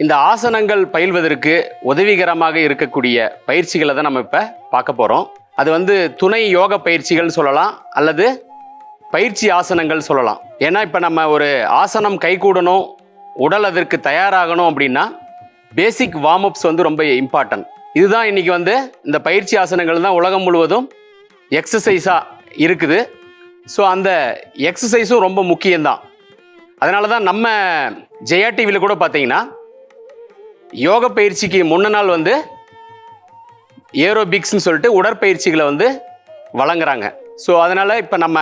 இந்த ஆசனங்கள் பயில்வதற்கு உதவிகரமாக இருக்கக்கூடிய பயிற்சிகளை தான் நம்ம இப்போ பார்க்க போகிறோம். அது வந்து துணை யோக பயிற்சிகள் சொல்லலாம், அல்லது பயிற்சி ஆசனங்கள் சொல்லலாம். ஏன்னா இப்போ நம்ம ஒரு ஆசனம் கைகூடணும், உடல் அதற்கு தயாராகணும் அப்படின்னா பேசிக் வார்ம் அப்ஸ் வந்து ரொம்ப இம்பார்ட்டன்ட். இதுதான் இன்னைக்கு வந்து இந்த பயிற்சி ஆசனங்கள் தான் உலகம் முழுவதும் எக்ஸசைஸாக இருக்குது. ஸோ அந்த எக்ஸசைஸும் ரொம்ப முக்கியம்தான். அதனால தான் நம்ம ஜெயா டிவியில் கூட பார்த்தீங்கன்னா யோக பயிற்சிக்கு முன்ன நாள் வந்து ஏரோபிக்ஸ்ன்னு சொல்லிட்டு உடற்பயிற்சிகளை வந்து வழங்குறாங்க. ஸோ அதனால் இப்போ நம்ம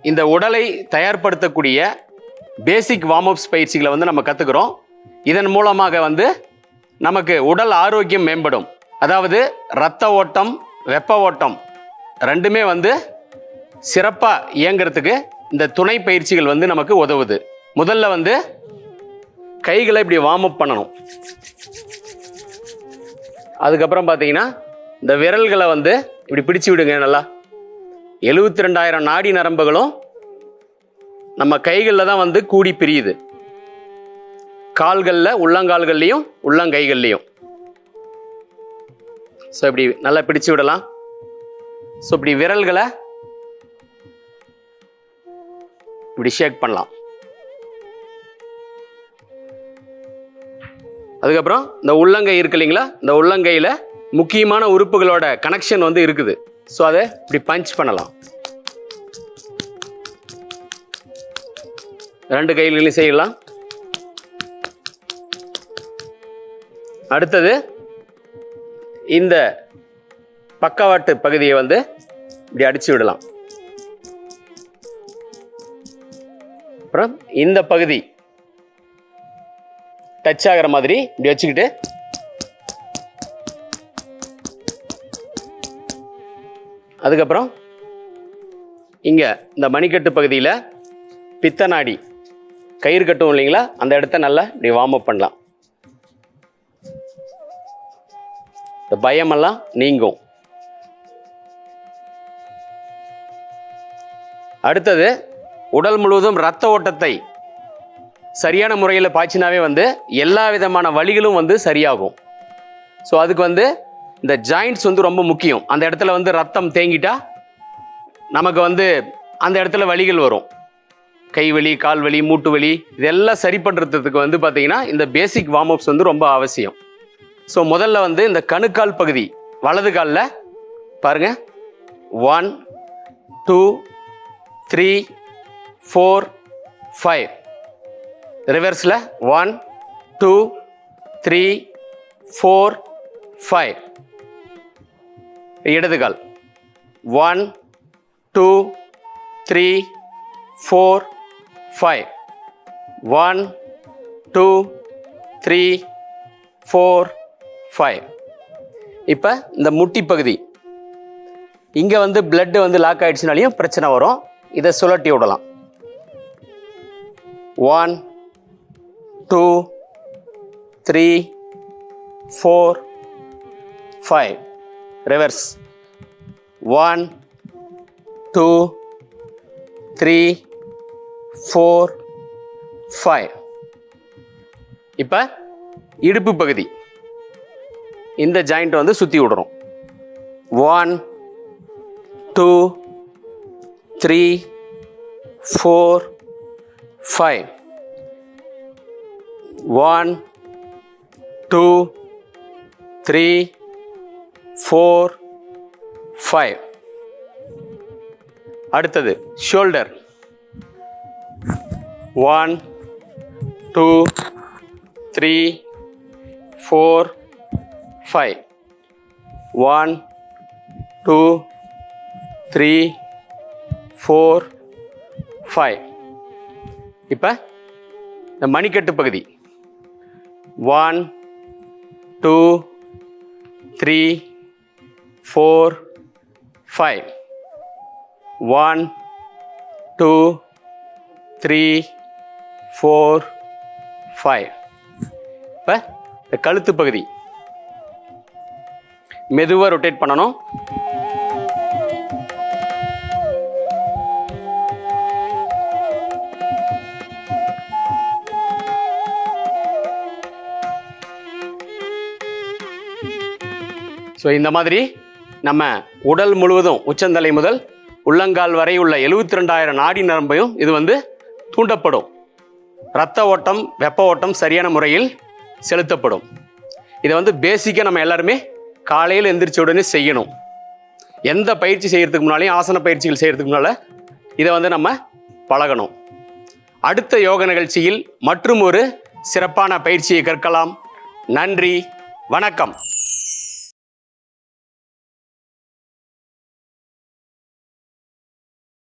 இந்த உடலை தயார்படுத்தக்கூடிய பேசிக் வார்ம் அப்ஸ் பயிற்சிகளை வந்து நம்ம கற்றுக்குறோம். இதன் மூலமாக வந்து நமக்கு உடல் ஆரோக்கியம் மேம்படும். அதாவது இரத்த ஓட்டம், வெப்ப ஓட்டம் ரெண்டுமே வந்து சிறப்பாக இயங்கிறதுக்கு இந்த துணை பயிற்சிகள் வந்து நமக்கு உதவுது. முதல்ல வந்து கைகளை இப்படி வார்ம் அப் பண்ணணும். அதுக்கப்புறம் பார்த்தீங்கன்னா இந்த விரல்களை வந்து இப்படி பிடிச்சு விடுங்க. நல்லா 72,000 நாடி நரம்புகளும் நம்ம கைகளில் தான் வந்து கூடி பிரியுது. கால்களில், உள்ளங்கால்கள்லையும் உள்ளங்கைகள்லையும். ஸோ இப்படி நல்லா பிடிச்சு விடலாம். ஸோ இப்படி விரல்களை இப்படி ஷேக் பண்ணலாம். அதுக்கப்புறம் இந்த உள்ளங்கை இருக்கு இல்லைங்களா, இந்த உள்ளங்கையில் முக்கியமான உறுப்புகளோட கனெக்ஷன் வந்து இருக்குது. ஸோ அதை இப்படி பஞ்ச் பண்ணலாம். 2 கைகளையும் செய்யலாம். அடுத்தது இந்த பக்கவாட்டு பகுதியை வந்து இப்படி அடிச்சு விடலாம். அப்புறம் இந்த பகுதி டச் ஆகிற மாதிரி இப்படி வச்சுக்கிட்டு அதுக்கப்புறம் இங்கே இந்த மணிக்கட்டு பகுதியில் பித்த நாடி கயிறு கட்டும் இல்லைங்களா, அந்த இடத்த நல்லா இப்படி வார்ம் அப் பண்ணலாம். இந்த பயமெல்லாம் நீங்கும். அடுத்தது உடல் முழுவதும் இரத்த ஓட்டத்தை சரியான முறையில் பாய்ச்சினாவே வந்து எல்லா விதமான வலிகளும் வந்து சரியாகும். ஸோ அதுக்கு வந்து இந்த ஜாயிண்ட்ஸ் வந்து ரொம்ப முக்கியம். அந்த இடத்துல வந்து ரத்தம் தேங்கிட்டா நமக்கு வந்து அந்த இடத்துல வலிகள் வரும். கை வலி, கால் வலி, மூட்டு வலி, இதெல்லாம் சரி பண்ணுறதுக்கு வந்து பார்த்தீங்கன்னா இந்த பேசிக் வார்ம் அப்ஸ் வந்து ரொம்ப அவசியம். ஸோ முதல்ல வந்து இந்த கணுக்கால் பகுதி வலது காலில் பாருங்க, 1 2 3 4 5. ரிவர்ஸில் 1 2 3 4 5. இடது கால் 1 2 3 4 5. 1 2 3 4 5. இப்போ இந்த முட்டி பகுதி இங்கே வந்து பிளட் வந்து லாக் ஆகிடுச்சுனாலையும் பிரச்சனை வரும். இதை சுழட்டி விடலாம். 1 2 3 4 5. ரிவர்ஸ் 1 2 3 4 5. இப்போ இடுப்பு பகுதி இந்த ஜாயிண்ட் வந்து சுற்றி விடுறோம். 1 2 3 4 5. 1 2 3 4 5. அடுத்தது ஷோல்டர் 1 2 3 4 5. 1 2 3 4 5. இப்போ இந்த மணிக்கட்டு பகுதி 1 2 3 4 5. 1 2 3 4 5. இப்போ இந்த கழுத்து பகுதி மெதுவாக ரொட்டேட் பண்ணணும். ஸோ இந்த மாதிரி நம்ம உடல் முழுவதும் உச்சந்தலை முதல் உள்ளங்கால் வரை உள்ள 72,000 நாடி நரம்பையும் இது வந்து தூண்டப்படும். இரத்த ஓட்டம், வெப்ப ஓட்டம் சரியான முறையில் செலுத்தப்படும். இதை வந்து பேசிக்காக நம்ம எல்லாருமே காலையில் எந்திரிச்ச உடனே செய்யணும். எந்த பயிற்சி செய்கிறதுக்கு முன்னாலையும், ஆசன பயிற்சிகள் செய்கிறதுக்கு முன்னால் இதை வந்து நம்ம பழகணும். அடுத்த யோக நிகழ்ச்சியில் மற்றும் ஒரு சிறப்பான பயிற்சியை கற்கலாம். நன்றி, வணக்கம்.